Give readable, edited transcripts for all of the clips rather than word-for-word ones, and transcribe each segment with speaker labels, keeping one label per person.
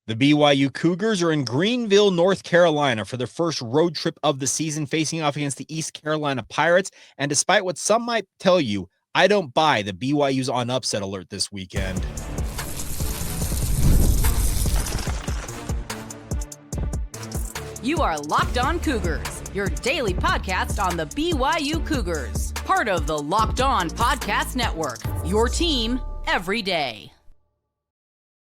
Speaker 1: The BYU Cougars are in Greenville, North Carolina for their first road trip of the season, facing off against the East Carolina Pirates. And despite what some might tell you, I don't buy the BYU's on upset alert this weekend.
Speaker 2: You are Locked On Cougars, your daily podcast on the BYU Cougars, part of the Locked On Podcast Network, your team every day.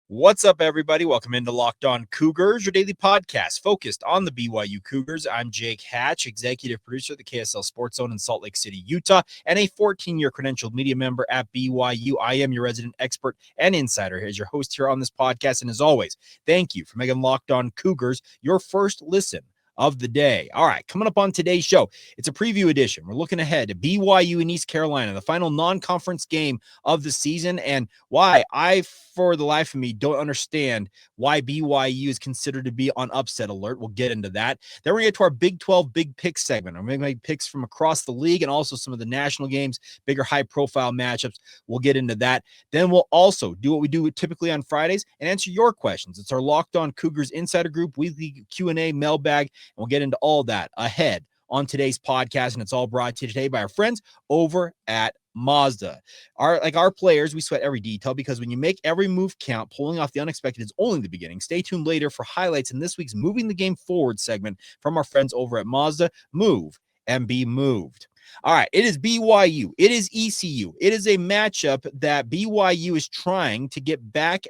Speaker 1: What's up, everybody? Welcome into Locked On Cougars, your daily podcast focused on the BYU Cougars. I'm Jake Hatch, executive producer of the KSL Sports Zone in Salt Lake City, Utah, and a 14-year credentialed media member at BYU. I am your resident expert and insider as your host here on this podcast. And as always, thank you for making Locked On Cougars your first listen of the day. All right, coming up on today's show, it's a preview edition. We're looking ahead to BYU and East Carolina, the final non-conference game of the season, and why I, for the life of me, don't understand why BYU is considered to be on upset alert. We'll get into that. Then we're going to get to our Big 12 Big Picks segment. I'm going to make picks from across the league and also some of the national games, bigger high-profile matchups. We'll get into that. Then we'll also do what we do typically on Fridays and answer your questions. It's our Locked On Cougars Insider Group, weekly Q&A, mailbag, and we'll get into all that ahead on today's podcast. And it's all brought to you today by our friends over at Mazda. Our players, we sweat every detail because when you make every move count, pulling off the unexpected is only the beginning. Stay tuned later for highlights in this week's Moving the Game Forward segment from our friends over at Mazda. Move and be moved. All right, it is BYU. It is ECU. It is a matchup that BYU is trying to get back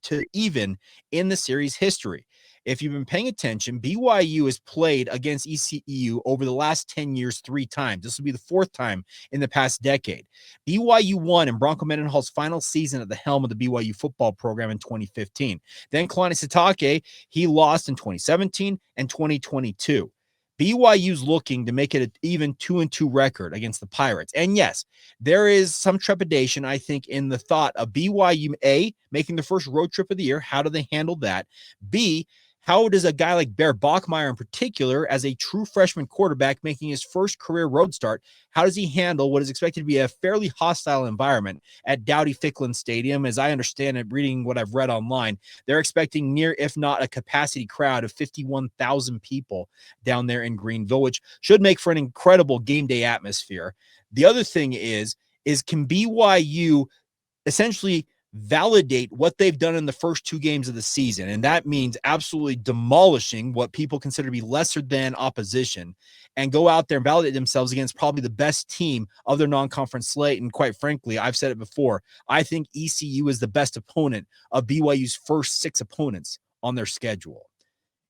Speaker 1: to even in the series history. If you've been paying attention, BYU has played against ECU over the last 10 years 3 times. This will be the 4th time in the past decade. BYU won in Bronco Mendenhall's final season at the helm of the BYU football program in 2015. Then Kalani Sitake, he lost in 2017 and 2022. BYU's looking to make it an even 2-2 record against the Pirates. And yes, there is some trepidation, I think, in the thought of BYU, A, making the first road trip of the year. How do they handle that? B, how does a guy like Bear Bachmeier in particular, as a true freshman quarterback making his first career road start, how does he handle what is expected to be a fairly hostile environment at Dowdy-Ficklin Stadium? As I understand it, reading what I've read online, they're expecting near, if not a capacity crowd of 51,000 people down there in Greenville, which should make for an incredible game day atmosphere. The other thing is can BYU essentially validate what they've done in the first 2 games of the season? And that means absolutely demolishing what people consider to be lesser than opposition and go out there and validate themselves against probably the best team of their non-conference slate. And quite frankly, I've said it before, I think ECU is the best opponent of BYU's first 6 opponents on their schedule.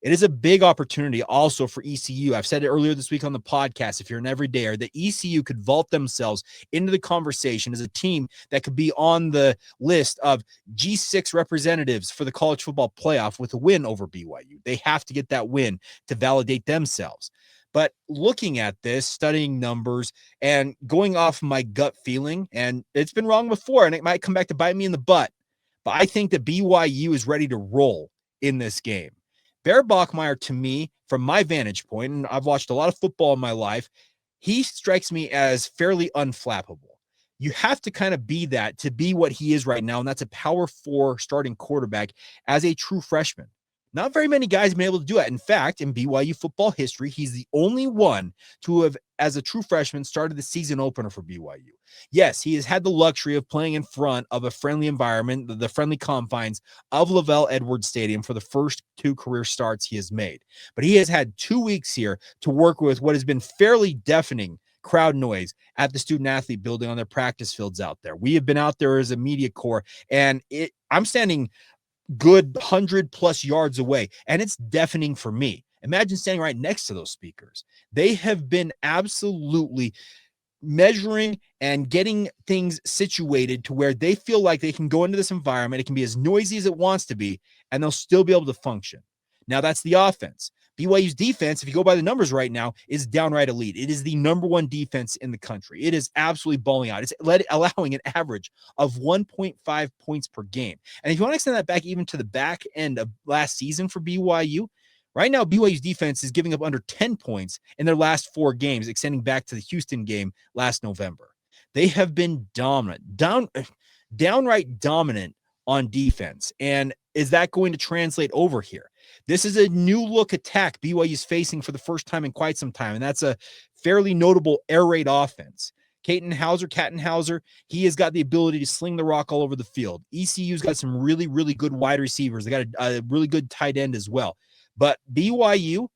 Speaker 1: It is a big opportunity also for ECU. I've said it earlier this week on the podcast, if you're an everydayer, that ECU could vault themselves into the conversation as a team that could be on the list of G6 representatives for the college football playoff with a win over BYU. They have to get that win to validate themselves. But looking at this, studying numbers, and going off my gut feeling, and it's been wrong before, and it might come back to bite me in the butt, but I think that BYU is ready to roll in this game. Bear Bachmeier, to me, from my vantage point, and I've watched a lot of football in my life, he strikes me as fairly unflappable. You have to kind of be that to be what he is right now, and that's a power 4 starting quarterback as a true freshman. Not very many guys have been able to do it. In fact, in BYU football history, he's the only one to have, as a true freshman, started the season opener for BYU. Yes, he has had the luxury of playing in front of a friendly environment, the friendly confines of Lavelle Edwards Stadium for the first 2 career starts he has made. But he has had 2 weeks here to work with what has been fairly deafening crowd noise at the student-athlete building on their practice fields out there. We have been out there as a media corps, and I'm standing good 100+ yards away, and it's deafening for me. Imagine standing right next to those speakers. They have been absolutely measuring and getting things situated to where they feel like they can go into this environment. It can be as noisy as it wants to be, and they'll still be able to function. Now, that's the offense. BYU's defense, if you go by the numbers right now, is downright elite. It is the number 1 defense in the country. It is absolutely balling out. It's allowing an average of 1.5 points per game. And if you want to extend that back even to the back end of last season for BYU, right now BYU's defense is giving up under 10 points in their last 4 games, extending back to the Houston game last November. They have been dominant, downright dominant on defense. And is that going to translate over here? This is a new look attack BYU is facing for the first time in quite some time, and that's a fairly notable air raid offense. Kattenhauser, he has got the ability to sling the rock all over the field. ECU's got some really, really good wide receivers. They got a really good tight end as well. But BYU,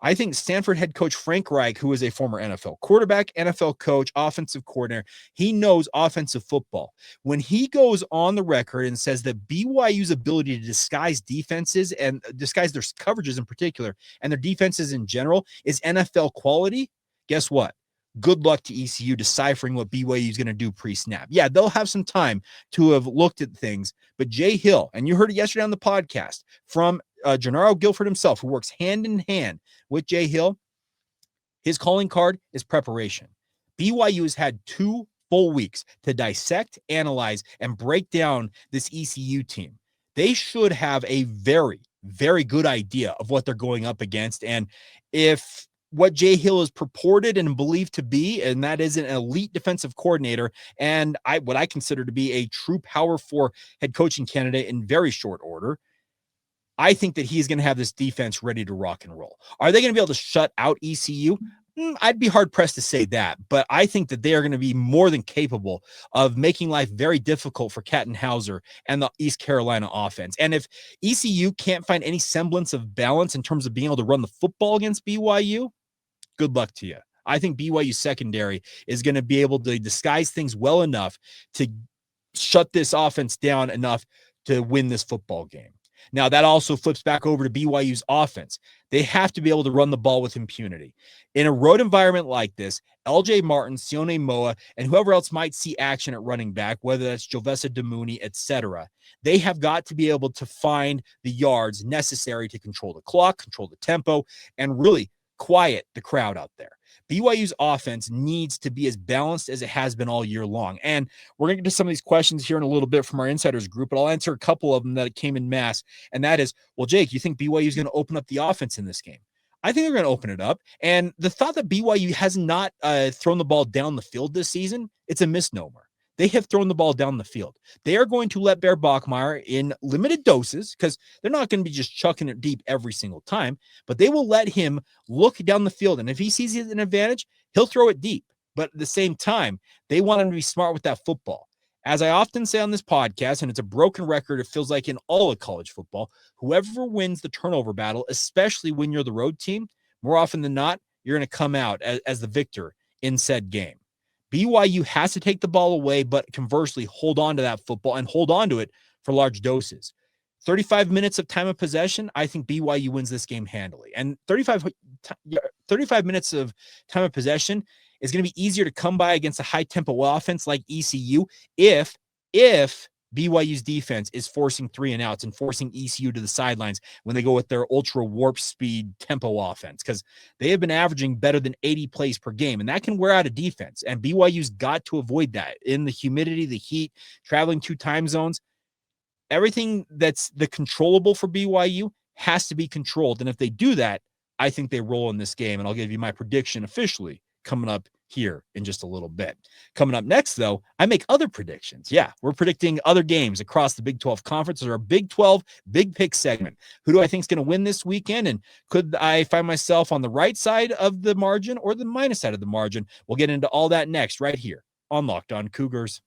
Speaker 1: I think Stanford head coach Frank Reich, who is a former NFL quarterback, NFL coach, offensive coordinator, he knows offensive football. When he goes on the record and says that BYU's ability to disguise defenses and disguise their coverages in particular and their defenses in general is NFL quality, guess what? Good luck to ECU deciphering what BYU is going to do pre-snap. Yeah, they'll have some time to have looked at things, but Jay Hill, and you heard it yesterday on the podcast from Gennaro Guilford himself, who works hand in hand with Jay Hill, his calling card is preparation. BYU has had 2 full weeks to dissect, analyze, and break down this ECU team. They should have a very, very good idea of what they're going up against. And if what Jay Hill is purported and believed to be, and that is an elite defensive coordinator, and what I consider to be a true power 4 head coaching candidate in very short order, I think that he's going to have this defense ready to rock and roll. Are they going to be able to shut out ECU? I'd be hard-pressed to say that, but I think that they are going to be more than capable of making life very difficult for Kattenhauser and the East Carolina offense. And if ECU can't find any semblance of balance in terms of being able to run the football against BYU, good luck to you. I think BYU secondary is going to be able to disguise things well enough to shut this offense down enough to win this football game. Now, that also flips back over to BYU's offense. They have to be able to run the ball with impunity. In a road environment like this, LJ Martin, Sione Moa, and whoever else might see action at running back, whether that's Jovessa Damuni, etc., they have got to be able to find the yards necessary to control the clock, control the tempo, and really quiet the crowd out there. BYU's offense needs to be as balanced as it has been all year long. And we're going to get to some of these questions here in a little bit from our insiders group, but I'll answer a couple of them that came in mass. And that is, well, Jake, you think BYU is going to open up the offense in this game? I think they're going to open it up. And the thought that BYU has not thrown the ball down the field this season, it's a misnomer. They have thrown the ball down the field. They are going to let Bear Bachmeier in limited doses because they're not going to be just chucking it deep every single time, but they will let him look down the field. And if he sees an advantage, he'll throw it deep. But at the same time, they want him to be smart with that football. As I often say on this podcast, and it's a broken record, it feels like in all of college football, whoever wins the turnover battle, especially when you're the road team, more often than not, you're going to come out as the victor in said game. BYU has to take the ball away, but conversely, hold on to that football and hold on to it for large doses. 35 minutes of time of possession, I think BYU wins this game handily. And 35 minutes of time of possession is going to be easier to come by against a high-tempo offense like ECU if BYU's defense is forcing 3 and outs and forcing ECU to the sidelines when they go with their ultra warp speed tempo offense, because they have been averaging better than 80 plays per game, and that can wear out a defense. And BYU's got to avoid that in the humidity, the heat, traveling 2 time zones. Everything that's the controllable for BYU has to be controlled. And if they do that, I think they roll in this game. And I'll give you my prediction officially coming up here in just a little bit. Coming up next, though, I make other predictions. Yeah, we're predicting other games across the Big 12 Conference. Or our Big 12 Big Pick segment. Who do I think is going to win this weekend? And could I find myself on the right side of the margin or the minus side of the margin? We'll get into all that next right here on Locked On Cougars.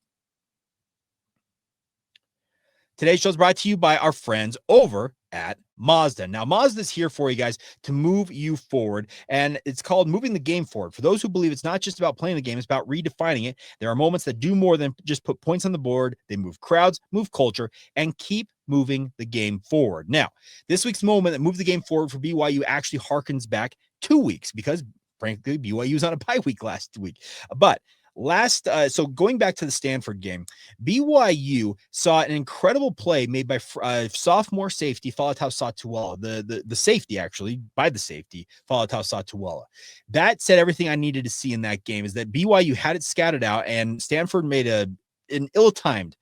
Speaker 1: Today's show is brought to you by our friends over at Mazda. Now, Mazda's here for you guys to move you forward, and it's called moving the game forward. For those who believe it's not just about playing the game, it's about redefining it. There are moments that do more than just put points on the board. They move crowds, move culture, and keep moving the game forward. Now, this week's moment that moved the game forward for BYU actually harkens back 2 weeks because, frankly, BYU was on a bye week last week. But so going back to the Stanford game, BYU saw an incredible play made by sophomore safety Falatau Satuala, the safety actually by the safety Falatau Satuala. That said everything I needed to see in that game is that BYU had it scattered out and Stanford made an ill-timed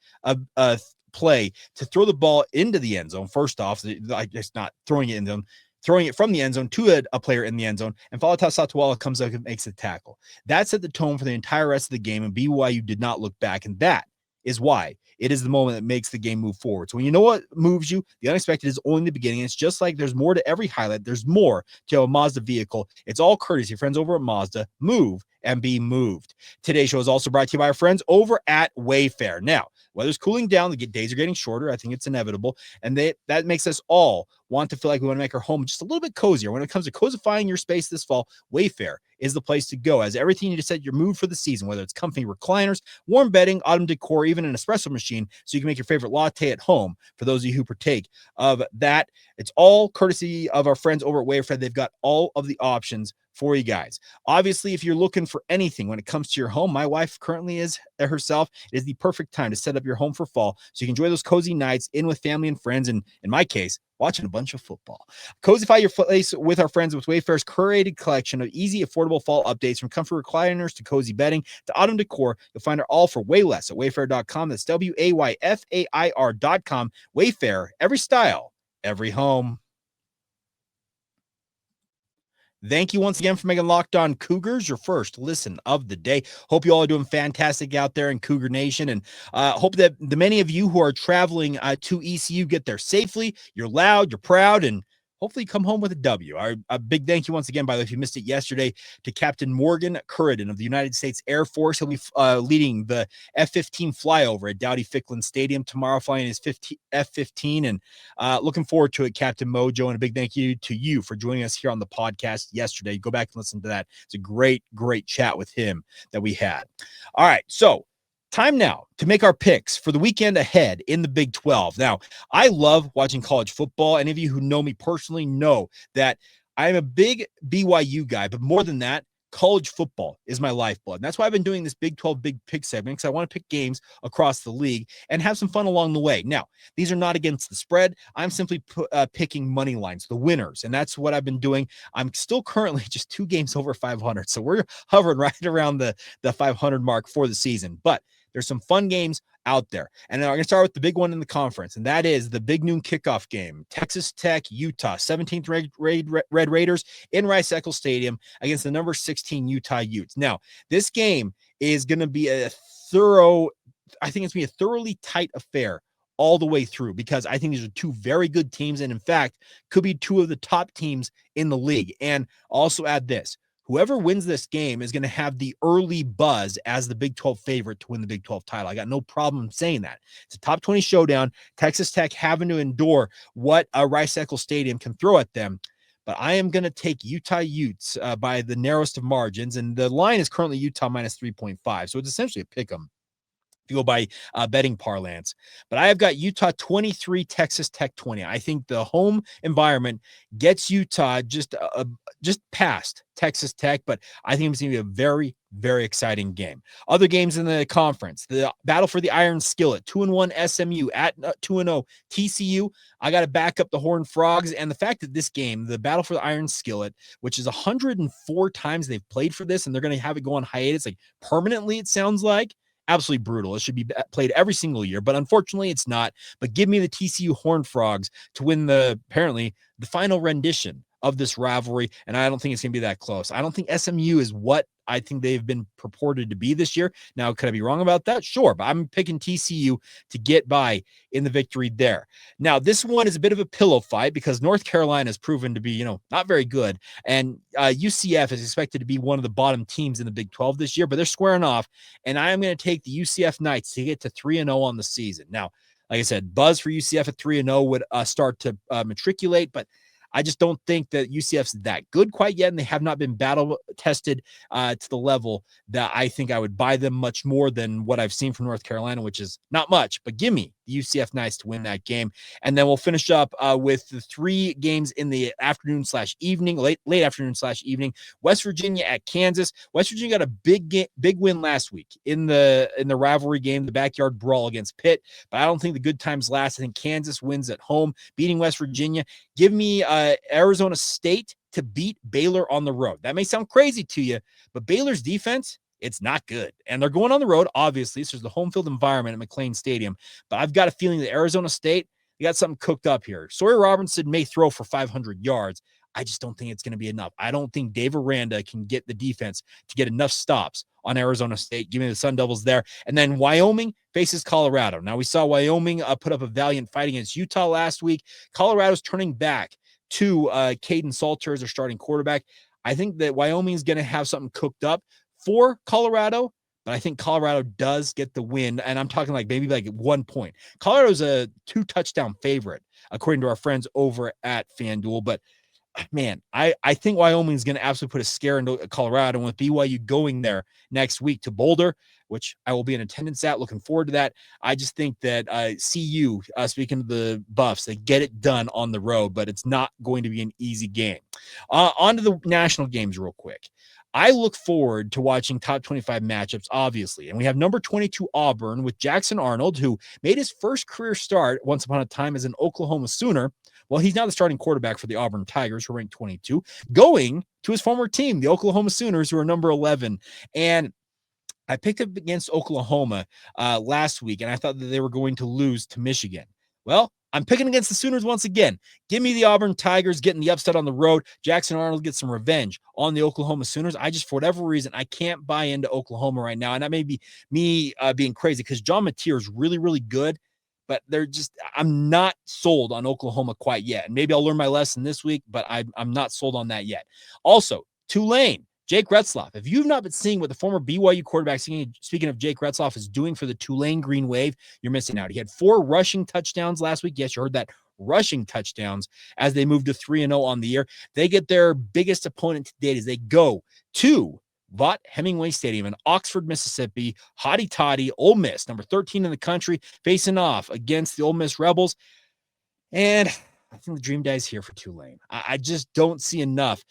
Speaker 1: play to throw the ball into the end zone. First off, I guess not throwing it in them. Throwing it from the end zone to a player in the end zone, and Falatau Satuala comes up and makes the tackle. That set the tone for the entire rest of the game, and BYU did not look back, and that is why it is the moment that makes the game move forward. So when you know what moves you, the unexpected is only the beginning. It's just like there's more to every highlight. There's more to a Mazda vehicle. It's all courtesy of friends over at Mazda. Move and be moved. Today's show is also brought to you by our friends over at Wayfair. Now, weather's cooling down. The days are getting shorter. I think it's inevitable. And that makes us all want to feel like we want to make our home just a little bit cozier. When it comes to cozifying your space this fall, Wayfair is the place to go, as everything you need to set your mood for the season, whether it's comfy recliners, warm bedding, autumn decor, even an espresso machine, so you can make your favorite latte at home. For those of you who partake of that, it's all courtesy of our friends over at Wayfair. They've got all of the options for you guys. Obviously, if you're looking for anything when it comes to your home, my wife currently is herself. It is the perfect time to set up your home for fall so you can enjoy those cozy nights in with family and friends, and in my case, watching a bunch of football. Cozify your place with our friends with Wayfair's curated collection of easy, affordable fall updates, from comfy recliners to cozy bedding to autumn decor. You'll find it all for way less at wayfair.com. That's WAYFAIR.com. Wayfair, every style, every home. Thank you once again for making Locked On Cougars your first listen of the day. Hope you all are doing fantastic out there in Cougar Nation, and hope that the many of you who are traveling to ECU get there safely. You're loud, you're proud, and hopefully come home with a W. A big thank you once again, by the way, if you missed it yesterday, to Captain Morgan Curridon of the United States Air Force. He'll be leading the F-15 flyover at Dowdy-Ficklin Stadium tomorrow, flying his F-15, and looking forward to it, Captain Mojo, and a big thank you to you for joining us here on the podcast yesterday. Go back and listen to that. It's a great, great chat with him that we had. All right, so time now to make our picks for the weekend ahead in the Big 12. Now, I love watching college football. Any of you who know me personally know that I'm a big BYU guy, but more than that, college football is my lifeblood. And that's why I've been doing this Big 12 Big Pick segment, because I want to pick games across the league and have some fun along the way. Now, these are not against the spread. I'm simply picking money lines, the winners, and that's what I've been doing. I'm still currently just 2 games over 500, so we're hovering right around the 500 mark for the season. But there's some fun games out there. And I'm going to start with the big one in the conference, and that is the big noon kickoff game. Texas Tech, Utah, 17th Red Raiders in Rice-Eccles Stadium against the number 16 Utah Utes. Now, this game is going to be I think it's going to be a thoroughly tight affair all the way through, because I think these are 2 very good teams, and in fact, could be 2 of the top teams in the league. And also add this: whoever wins this game is going to have the early buzz as the Big 12 favorite to win the Big 12 title. I got no problem saying that. It's a top 20 showdown. Texas Tech having to endure what a Rice-Eccles Stadium can throw at them. But I am going to take Utah Utes by the narrowest of margins, and the line is currently Utah minus 3.5. So it's essentially a pick 'em if you go by betting parlance. But I have got Utah 23, Texas Tech 20. I think the home environment gets Utah just past Texas Tech, but I think it's going to be a very, very exciting game. Other games in the conference: the battle for the Iron Skillet, 2-1 SMU at 2-0 TCU. I got to back up the Horned Frogs, and the fact that this game, the battle for the Iron Skillet, which is 104 times they've played for this, and they're going to have it go on hiatus, like permanently, it sounds like. Absolutely brutal. It should be played every single year, but unfortunately it's not. But give me the TCU Horned Frogs to win apparently the final rendition of this rivalry, and I don't think it's going to be that close. I don't think SMU is what I think they've been purported to be this year. Now, could I be wrong about that? Sure, but I'm picking TCU to get by in the victory there. Now, this one is a bit of a pillow fight because North Carolina has proven to be, not very good, and UCF is expected to be one of the bottom teams in the Big 12 this year, but they're squaring off, and I am going to take the UCF Knights to get to 3-0 on the season. Now, like I said, buzz for UCF at 3-0 would start to matriculate, but I just don't think that UCF's that good quite yet, and they have not been battle tested to the level that I think I would buy them much more than what I've seen from North Carolina, which is not much. But give me the UCF Knights to win that game. And then we'll finish up with the 3 games in the afternoon/evening, late afternoon/evening. West Virginia at Kansas. West Virginia got a big win last week in the rivalry game, the backyard brawl against Pitt. But I don't think the good times last. I think Kansas wins at home, beating West Virginia. Give me Arizona State to beat Baylor on the road. That may sound crazy to you, but Baylor's defense, it's not good. And they're going on the road, obviously. So there's the home field environment at McLean Stadium. But I've got a feeling that Arizona State, they got something cooked up here. Sawyer Robertson may throw for 500 yards. I just don't think it's going to be enough. I don't think Dave Aranda can get the defense to get enough stops on Arizona State. Give me the Sun Devils there. And then Wyoming faces Colorado. Now, we saw Wyoming put up a valiant fight against Utah last week. Colorado's turning back to Caden Salter as their starting quarterback. I think that Wyoming is going to have something cooked up for Colorado, but I think Colorado does get the win, and I'm talking like maybe like 1 point. Colorado's a 2-touchdown favorite, according to our friends over at FanDuel, but man, I think Wyoming is going to absolutely put a scare into Colorado, and with BYU going there next week to Boulder, which I will be in attendance at. Looking forward to that. I just think that CU, speaking of the Buffs, they get it done on the road, but it's not going to be an easy game. On to the national games real quick. I look forward to watching top 25 matchups, obviously. And we have number 22 Auburn with Jackson Arnold, who made his first career start once upon a time as an Oklahoma Sooner. Well, he's now the starting quarterback for the Auburn Tigers, who are ranked 22, going to his former team, the Oklahoma Sooners, who are number 11. And I picked up against Oklahoma last week, and I thought that they were going to lose to Michigan. Well, I'm picking against the Sooners once again. Give me the Auburn Tigers getting the upset on the road. Jackson Arnold gets some revenge on the Oklahoma Sooners. I just, for whatever reason, I can't buy into Oklahoma right now. And that may be me being crazy because John Mateer is really, really good, but I'm not sold on Oklahoma quite yet. And maybe I'll learn my lesson this week, but I'm not sold on that yet. Also, Tulane. Jake Retzlaff, if you've not been seeing what the former BYU quarterback, speaking of Jake Retzlaff, is doing for the Tulane Green Wave, you're missing out. He had 4 rushing touchdowns last week. Yes, you heard that, rushing touchdowns as they move to 3-0 on the year. They get their biggest opponent to date as they go to Vaught Hemingway Stadium in Oxford, Mississippi. Hotty Toddy, Ole Miss, number 13 in the country, facing off against the Ole Miss Rebels. And I think the dream dies here for Tulane. I just don't see enough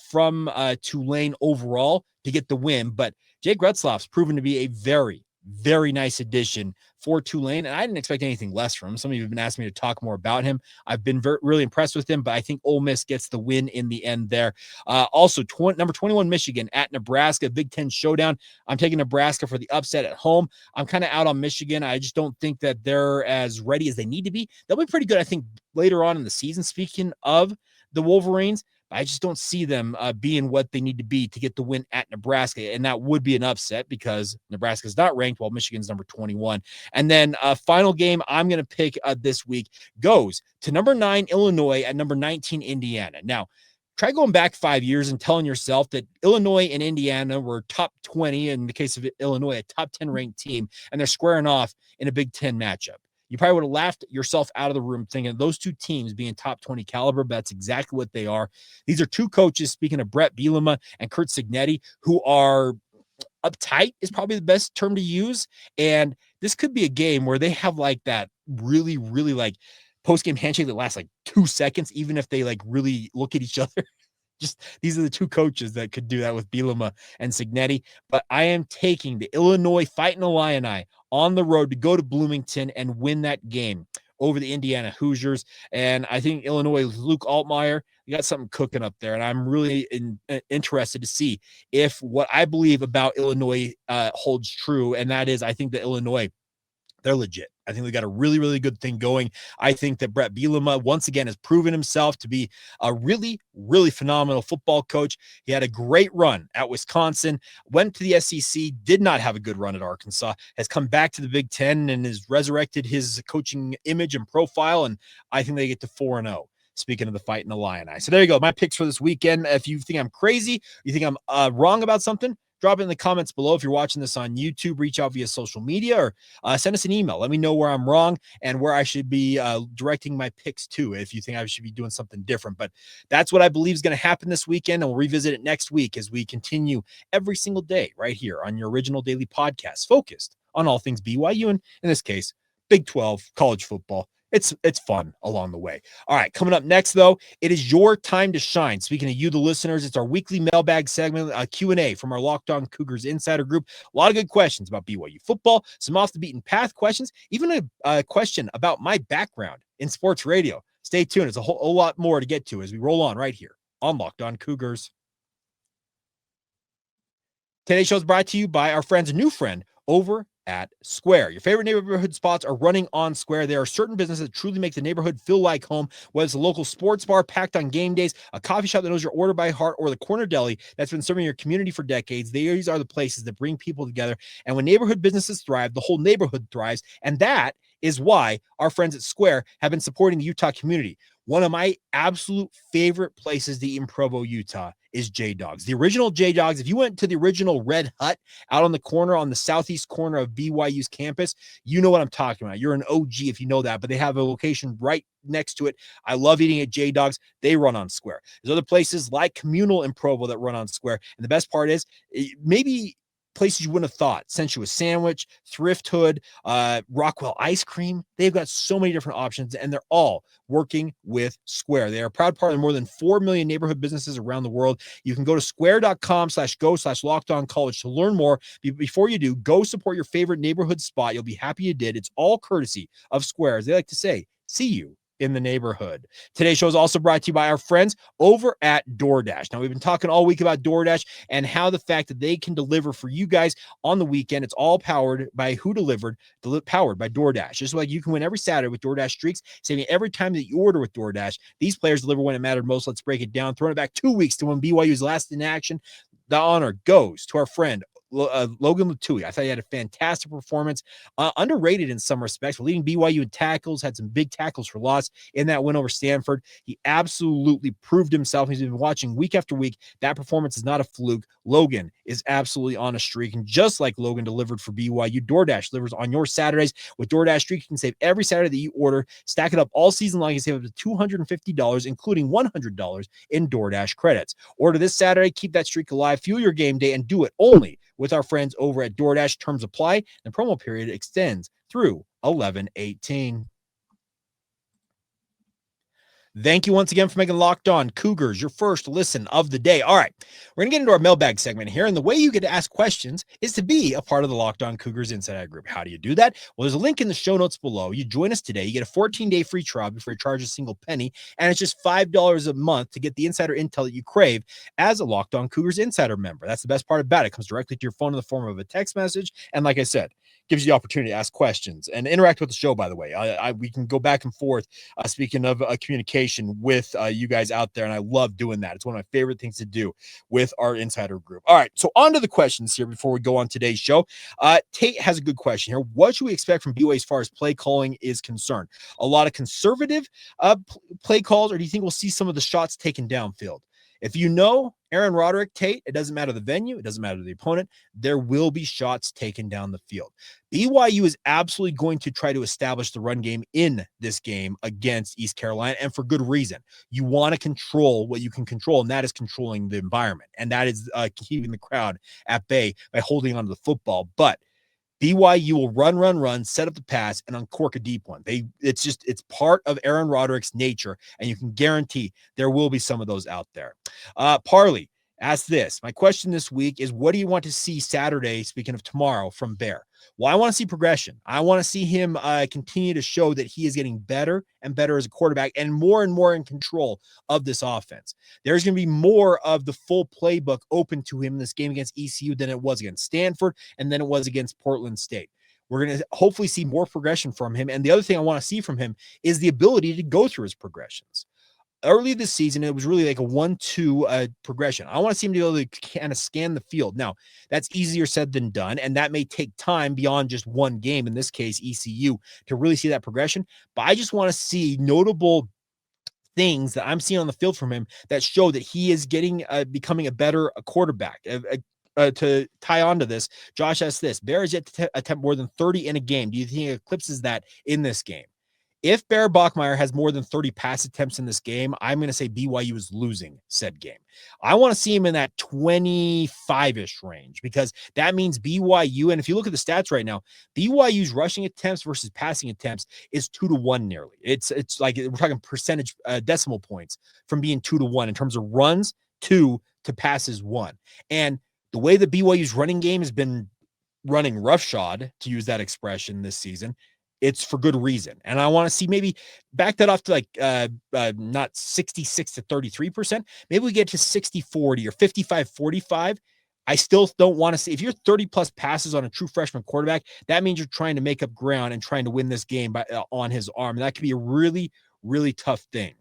Speaker 1: from Tulane overall to get the win. But Jake Retzlaff's proven to be a very, very nice addition for Tulane, and I didn't expect anything less from him. Some of you have been asking me to talk more about him. I've been really impressed with him, but I think Ole Miss gets the win in the end there. Also, number 21 Michigan at Nebraska, Big Ten showdown. I'm taking Nebraska for the upset at home. I'm kind of out on Michigan. I just don't think that they're as ready as they need to be. They'll be pretty good, I think, later on in the season. Speaking of the Wolverines, I just don't see them being what they need to be to get the win at Nebraska. And that would be an upset because Nebraska's not ranked while Michigan's number 21. And then final game I'm going to pick this week goes to number 9 Illinois at number 19 Indiana. Now, try going back 5 years and telling yourself that Illinois and Indiana were top 20, in the case of Illinois, a top 10 ranked team, and they're squaring off in a Big Ten matchup. You probably would have laughed yourself out of the room thinking those two teams being top 20 caliber, but that's exactly what they are. These are two coaches, speaking of Brett Bielema and Kurt Cignetti, who are uptight is probably the best term to use. And this could be a game where they have like that really, really like post-game handshake that lasts like 2 seconds, even if they like really look at each other. Just these are the two coaches that could do that with Bielema and Cignetti. But I am taking the Illinois Fighting Illini on the road to go to Bloomington and win that game over the Indiana Hoosiers. And I think Illinois, Luke Altmaier, you got something cooking up there. And I'm really interested to see if what I believe about Illinois holds true. And that is, I think that Illinois, they're legit. I think they got a really, really good thing going. I think that Brett Bielema, once again, has proven himself to be a really, really phenomenal football coach. He had a great run at Wisconsin, went to the SEC, did not have a good run at Arkansas, has come back to the Big Ten and has resurrected his coaching image and profile, and I think they get to 4-0. Speaking of the Fighting Illini. So there you go. My picks for this weekend. If you think I'm crazy, you think I'm wrong about something, drop it in the comments below. If you're watching this on YouTube, reach out via social media or send us an email. Let me know where I'm wrong and where I should be directing my picks to if you think I should be doing something different. But that's what I believe is going to happen this weekend, and we'll revisit it next week as we continue every single day right here on your original daily podcast focused on all things BYU and, in this case, Big 12 college football. It's fun along the way. All right, coming up next, though, it is your time to shine. Speaking of you, the listeners, it's our weekly mailbag segment, Q&A from our Locked On Cougars Insider Group. A lot of good questions about BYU football, some off-the-beaten-path questions, even a question about my background in sports radio. Stay tuned. It's a whole lot more to get to as we roll on right here on Locked On Cougars. Today's show is brought to you by our friends, a new friend over at Square. Your favorite neighborhood spots are running on Square. There are certain businesses that truly make the neighborhood feel like home, whether it's a local sports bar packed on game days, a coffee shop that knows your order by heart, or the corner deli that's been serving your community for decades. These are the places that bring people together. And when neighborhood businesses thrive, the whole neighborhood thrives. And that is why our friends at Square have been supporting the Utah community. One of my absolute favorite places to eat in Provo, Utah is J-Dog's. The original J-Dog's, if you went to the original Red Hut out on the corner, on the southeast corner of BYU's campus, you know what I'm talking about. You're an OG if you know that, but they have a location right next to it. I love eating at J-Dog's. They run on Square. There's other places like Communal in Provo that run on Square. And the best part is maybe places you wouldn't have thought. Sensuous Sandwich, Thrift Hood, Rockwell Ice Cream. They've got so many different options, and they're all working with Square. They are a proud partner of more than 4 million neighborhood businesses around the world. You can go to square.com/go/lockedoncollege to learn more. Before you do, go support your favorite neighborhood spot. You'll be happy you did. It's all courtesy of Square. As they like to say, see you in the neighborhood. Today's show is also brought to you by our friends over at DoorDash. Now, we've been talking all week about DoorDash and how the fact that they can deliver for you guys on the weekend. It's all powered by who delivered, powered by DoorDash. Just like you can win every Saturday with DoorDash Streaks, saving every time that you order with DoorDash. These players deliver when it mattered most. Let's break it down. Throwing it back 2 weeks to when BYU's last in action. The honor goes to our friend Logan Latui. I thought he had a fantastic performance, underrated in some respects, leading BYU in tackles, had some big tackles for loss in that win over Stanford. He absolutely proved himself. He's been watching week after week. That performance is not a fluke. Logan is absolutely on a streak, and just like Logan delivered for BYU, DoorDash delivers on your Saturdays. With DoorDash Streak, you can save every Saturday that you order. Stack it up all season long. You save up to $250, including $100 in DoorDash credits. Order this Saturday, keep that streak alive, fuel your game day, and do it only with our friends over at DoorDash. Terms apply. The promo period extends through 11/18. Thank you once again for making Locked On Cougars your first listen of the day. All right, we're going to get into our mailbag segment here, and the way you get to ask questions is to be a part of the Locked On Cougars Insider Group. How do you do that? Well, there's a link in the show notes below. You join us today. You get a 14-day free trial before you charge a single penny, and it's just $5 a month to get the insider intel that you crave as a Locked On Cougars Insider member. That's the best part about it. It comes directly to your phone in the form of a text message, and like I said, gives you the opportunity to ask questions and interact with the show, by the way. We can go back and forth, speaking of communication with you guys out there, and I love doing that. It's one of my favorite things to do with our insider group. All right, so on to the questions here before we go on today's show. Tate has a good question here. What should we expect from BYU as far as play calling is concerned? A lot of conservative play calls, or do you think we'll see some of the shots taken downfield? If you know Aaron Roderick, Tate, it doesn't matter the venue, it doesn't matter the opponent, there will be shots taken down the field. BYU is absolutely going to try to establish the run game in this game against East Carolina, and for good reason. You want to control what you can control, and that is controlling the environment, and that is keeping the crowd at bay by holding onto the football. But BYU will run, set up the pass, and uncork a deep one. It's part of Aaron Roderick's nature, and you can guarantee there will be some of those out there. Parley asked this. My question this week is, what do you want to see Saturday, speaking of tomorrow, from Bear? Well, I want to see progression. I want to see him continue to show that he is getting better and better as a quarterback and more in control of this offense. There's going to be more of the full playbook open to him in this game against ECU than it was against Stanford and then it was against Portland State. We're going to hopefully see more progression from him. And the other thing I want to see from him is the ability to go through his progressions. Early this season, it was really like a 1-2 progression. I want to see him be able to kind of scan the field. Now, that's easier said than done, and that may take time beyond just one game, in this case, ECU, to really see that progression. But I just want to see notable things that I'm seeing on the field from him that show that he is becoming a better quarterback. To tie on to this, Josh asked this. Bear is yet to attempt more than 30 in a game. Do you think he eclipses that in this game? If Bear Bachmeier has more than 30 pass attempts in this game, I'm going to say BYU is losing said game. I want to see him in that 25-ish range because that means BYU, and if you look at the stats right now, BYU's rushing attempts versus passing attempts is 2-1 nearly. It's like we're talking percentage decimal points from being 2-1 in terms of runs 2 to passes 1. And the way that BYU's running game has been running roughshod, to use that expression this season, it's for good reason. And I want to see maybe back that off to like not 66 to 33%. Maybe we get to 60-40 or 55-45 I still don't want to see, if you're 30 plus passes on a true freshman quarterback, that means you're trying to make up ground and trying to win this game on his arm. And that could be a really, really tough thing.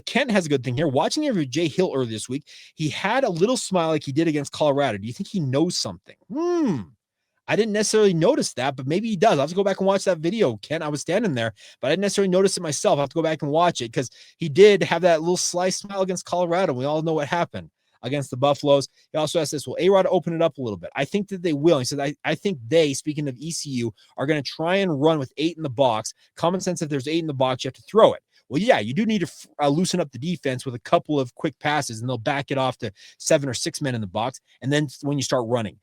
Speaker 1: Kent has a good thing here. Watching the interview with Jay Hill earlier this week, he had a little smile like he did against Colorado. Do you think he knows something? I didn't necessarily notice that, but maybe he does. I'll have to go back and watch that video, Ken. I was standing there, but I didn't necessarily notice it myself. I'll have to go back and watch it because he did have that little sly smile against Colorado. We all know what happened against the Buffaloes. He also asked this, will A-Rod open it up a little bit? I think that they will. He said, I think they, speaking of ECU, are going to try and run with 8 in the box. Common sense, if there's 8 in the box, you have to throw it. Well, yeah, you do need to loosen up the defense with a couple of quick passes, and they'll back it off to 7 or 6 men in the box. And then when you start running,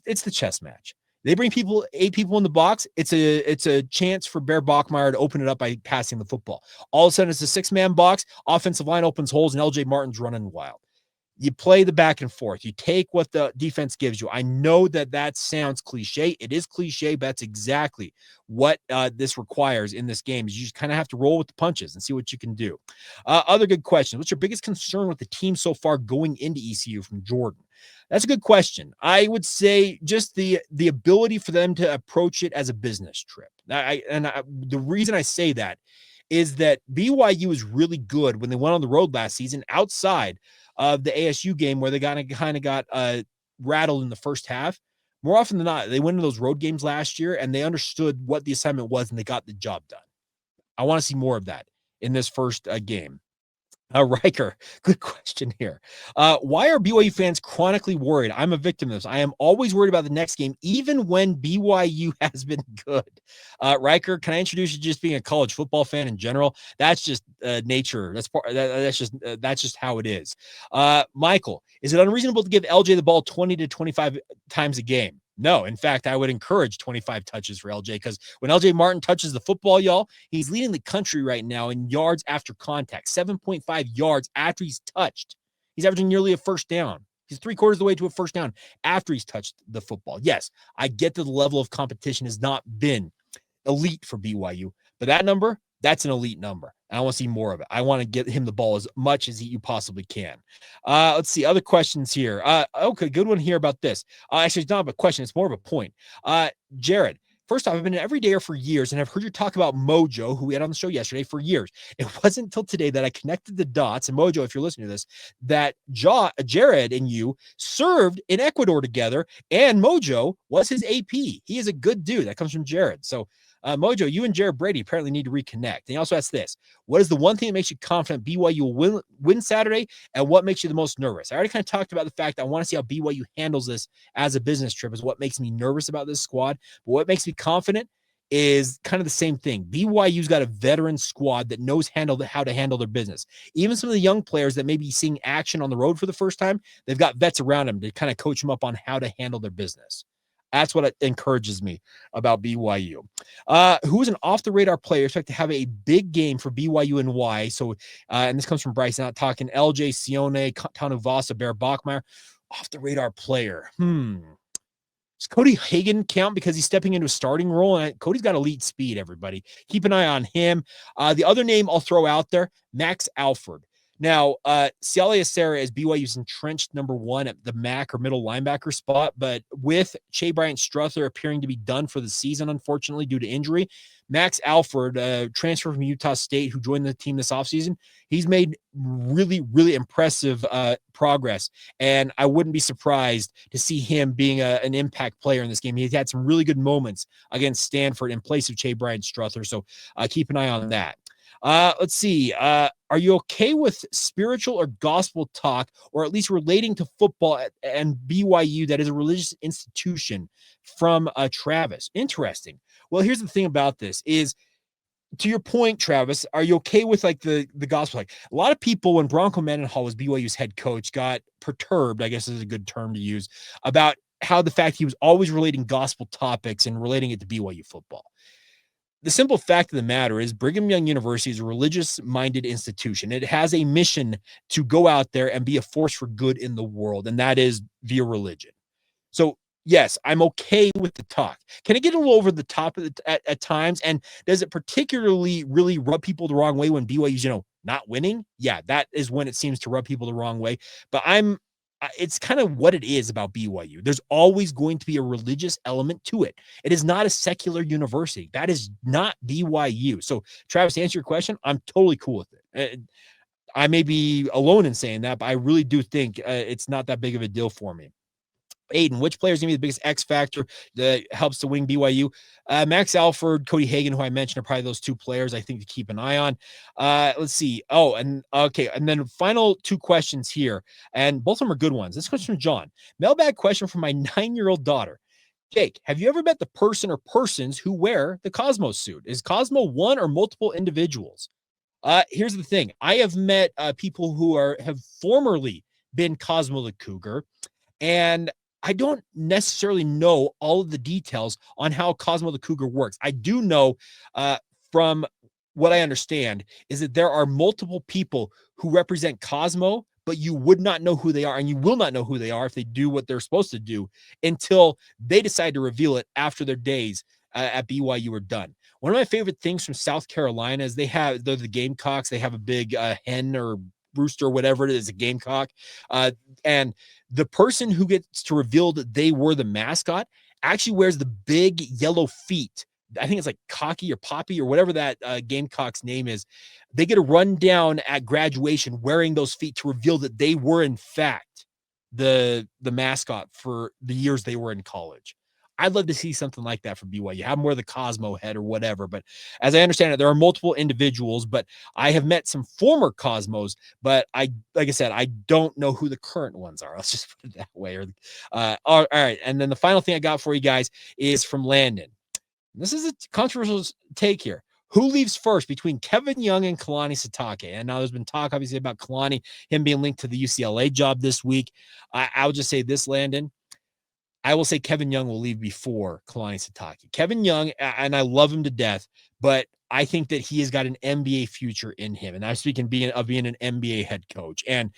Speaker 1: it's the chess match. They bring 8 people in the box. It's a chance for Bear Bachmeier to open it up by passing the football. All of a sudden, it's a 6-man box. Offensive line opens holes, and LJ Martin's running wild. You play the back and forth. You take what the defense gives you. I know that sounds cliche. It is cliche, but that's exactly what this requires in this game. Is you just kind of have to roll with the punches and see what you can do. Other good questions. What's your biggest concern with the team so far going into ECU from Jordan? That's a good question. I would say just the ability for them to approach it as a business trip. The reason I say that is that BYU is really good when they went on the road last season outside of the ASU game where they kind of got rattled in the first half. More often than not, they went into those road games last year and they understood what the assignment was and they got the job done. I want to see more of that in this first game. Riker, good question here. Why are BYU fans chronically worried? I'm a victim of this. I am always worried about the next game, even when BYU has been good. Riker, can I introduce you to just being a college football fan in general? That's just nature. That's just how it is. Michael, is it unreasonable to give LJ the ball 20 to 25 times a game? No, in fact, I would encourage 25 touches for LJ because when LJ Martin touches the football, y'all, he's leading the country right now in yards after contact, 7.5 yards after he's touched. He's averaging nearly a first down. He's 3/4 of the way to a first down after he's touched the football. Yes, I get that the level of competition has not been elite for BYU, but that number, that's an elite number. And I want to see more of it. I want to get him the ball as much as you possibly can. Let's see other questions here. Okay, good one here about this. Actually, it's not a question. It's more of a point. Jared, first off, I've been an everydayer for years, and I've heard you talk about Mojo, who we had on the show yesterday, for years. It wasn't until today that I connected the dots, and Mojo, if you're listening to this, that Jared and you served in Ecuador together, and Mojo was his AP. He is a good dude. That comes from Jared. So, Mojo, you and Jared Brady apparently need to reconnect. And he also asks this: what is the one thing that makes you confident BYU will win Saturday, and what makes you the most nervous? I already kind of talked about the fact that I want to see how BYU handles this as a business trip is what makes me nervous about this squad. But what makes me confident is kind of the same thing. BYU's got a veteran squad that knows how to handle their business. Even some of the young players that may be seeing action on the road for the first time, they've got vets around them to kind of coach them up on how to handle their business. That's what encourages me about BYU. Who is an off-the-radar player expect to have a big game for BYU and why? So, and this comes from Bryce, not talking LJ, Sione, Tanuvasa, Bear Bachmeier. Off-the-radar player. Does Cody Hagan count because he's stepping into a starting role? And Cody's got elite speed, everybody. Keep an eye on him. The other name I'll throw out there, Max Alford. Now, Cialia Serra is BYU's entrenched number 1 at the MAC or middle linebacker spot, but with Che Bryant-Struther appearing to be done for the season, unfortunately, due to injury, Max Alford, transfer from Utah State, who joined the team this offseason, he's made really, really impressive progress, and I wouldn't be surprised to see him being an impact player in this game. He's had some really good moments against Stanford in place of Che Bryant-Struther, so keep an eye on that. Let's see. Are you okay with spiritual or gospel talk, or at least relating to football and BYU that is a religious institution from Travis? Interesting. Well, here's the thing about this is, to your point, Travis, are you okay with like the gospel? Like a lot of people, when Bronco Mendenhall was BYU's head coach, got perturbed, I guess is a good term to use, about how the fact he was always relating gospel topics and relating it to BYU football. The simple fact of the matter is Brigham Young University is a religious-minded institution. It has a mission to go out there and be a force for good in the world, and that is via religion. So, yes, I'm okay with the talk. Can it get a little over the top at times? And does it particularly really rub people the wrong way when BYU's, not winning? Yeah, that is when it seems to rub people the wrong way. But I'm it's kind of what it is about BYU. There's always going to be a religious element to it. It is not a secular university. That is not BYU. So, Travis, to answer your question, I'm totally cool with it. I may be alone in saying that, but I really do think it's not that big of a deal for me. Aiden, which player is going to be the biggest X factor that helps to wing BYU? Max Alford, Cody Hagan, who I mentioned, are probably those two players I think to keep an eye on. Let's see. Oh, and okay. And then final two questions here. And both of them are good ones. This question from John. Mailbag question from my 9-year-old daughter. Jake, have you ever met the person or persons who wear the Cosmo suit? Is Cosmo one or multiple individuals? Here's the thing. I have met people who have formerly been Cosmo the Cougar, and I don't necessarily know all of the details on how Cosmo the Cougar works. I do know from what I understand is that there are multiple people who represent Cosmo, but you would not know who they are, and you will not know who they are if they do what they're supposed to do until they decide to reveal it after their days at BYU are done. One of my favorite things from South Carolina is they're the Gamecocks. They have a big hen or rooster, whatever it is, a gamecock. And the person who gets to reveal that they were the mascot actually wears the big yellow feet. I think it's like Cocky or Poppy or whatever that gamecock's name is. They get a run down at graduation wearing those feet to reveal that they were in fact the mascot for the years they were in college. I'd love to see something like that for BYU. Have more of the Cosmo head or whatever. But as I understand it, there are multiple individuals, but I have met some former Cosmos, but like I said, I don't know who the current ones are. Let's just put it that way. All right. And then the final thing I got for you guys is from Landon. This is a controversial take here. Who leaves first between Kevin Young and Kalani Sitake? And now there's been talk, obviously, about Kalani, him being linked to the UCLA job this week. I'll just say this, Landon. I will say Kevin Young will leave before Kalani Sitake. Kevin Young, and I love him to death, but I think that he has got an NBA future in him. And I'm speaking of being an NBA head coach. And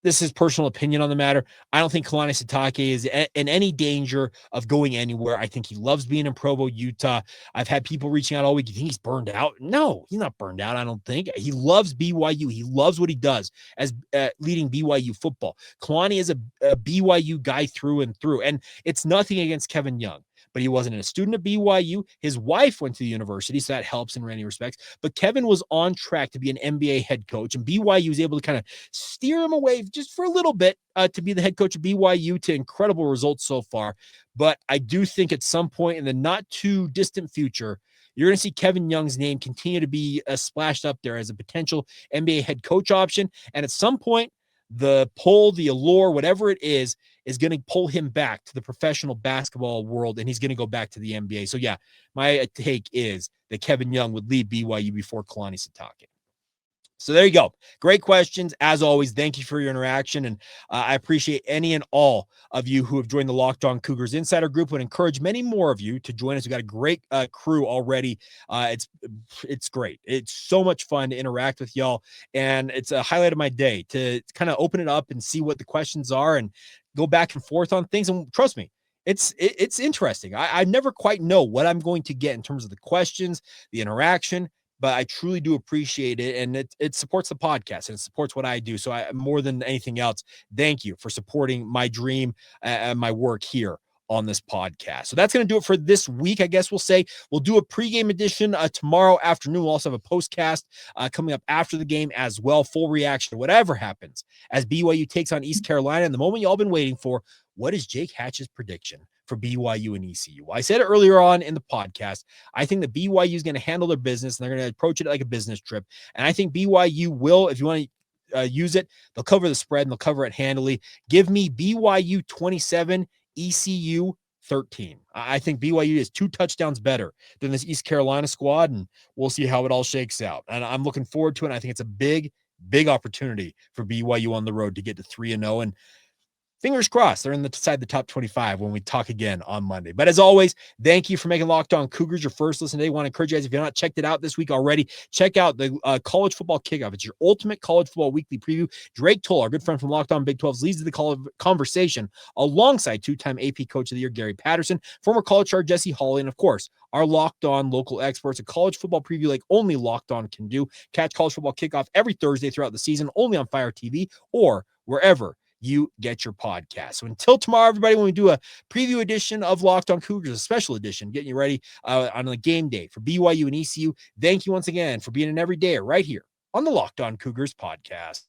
Speaker 1: this is personal opinion on the matter. I don't think Kalani Sitake is in any danger of going anywhere. I think he loves being in Provo, Utah. I've had people reaching out all week. You think he's burned out? No, he's not burned out. I don't think. He loves BYU. He loves what he does as leading BYU football. Kalani is a BYU guy through and through. And it's nothing against Kevin Young, but he wasn't a student at BYU. His wife went to the university, so that helps in many respects. But Kevin was on track to be an NBA head coach, and BYU was able to kind of steer him away just for a little bit to be the head coach of BYU to incredible results so far. But I do think at some point in the not too distant future, you're going to see Kevin Young's name continue to be splashed up there as a potential NBA head coach option. And at some point, the pull, the allure, whatever it is going to pull him back to the professional basketball world, and he's going to go back to the NBA. So, yeah, my take is that Kevin Young would leave BYU before Kalani Sitake. So there you go. Great questions. As always, thank you for your interaction. And I appreciate any and all of you who have joined the Locked On Cougars Insider Group and encourage many more of you to join us. We've got a great crew already. It's great. It's so much fun to interact with y'all. And it's a highlight of my day to kind of open it up and see what the questions are and go back and forth on things. And trust me, it's interesting. I never quite know what I'm going to get in terms of the questions, the interaction, but I truly do appreciate it. And it supports the podcast and it supports what I do. So more than anything else, thank you for supporting my dream and my work here on this podcast. So that's going to do it for this week. I guess we'll say we'll do a pregame edition tomorrow afternoon. We'll also have a postcast coming up after the game as well. Full reaction to whatever happens as BYU takes on East Carolina. And the moment you all been waiting for, what is Jake Hatch's prediction for BYU and ECU? Well, I said it earlier on in the podcast. I think that BYU is going to handle their business and they're going to approach it like a business trip. And I think BYU will, if you want to use it, they'll cover the spread and they'll cover it handily. Give me BYU 27, ECU 13. I think BYU is 2 touchdowns better than this East Carolina squad, and we'll see how it all shakes out. And I'm looking forward to it. And I think it's a big opportunity for BYU on the road to get to 3-0. And fingers crossed they're inside the top 25 when we talk again on Monday. But as always, thank you for making Locked On Cougars your first listen today. I want to encourage you guys, if you've not checked it out this week already, check out the college football kickoff. It's your ultimate college football weekly preview. Drake Toll, our good friend from Locked On Big 12s, leads the conversation alongside two-time AP Coach of the Year Gary Patterson, former college star Jesse Hawley, and of course, our Locked On local experts, a college football preview like only Locked On can do. Catch college football kickoff every Thursday throughout the season, only on Fire TV or wherever you get your podcast. So until tomorrow, everybody, when we do a preview edition of Locked On Cougars, a special edition, getting you ready on the game day for BYU and ECU. Thank you once again for being an everydayer right here on the Locked On Cougars podcast.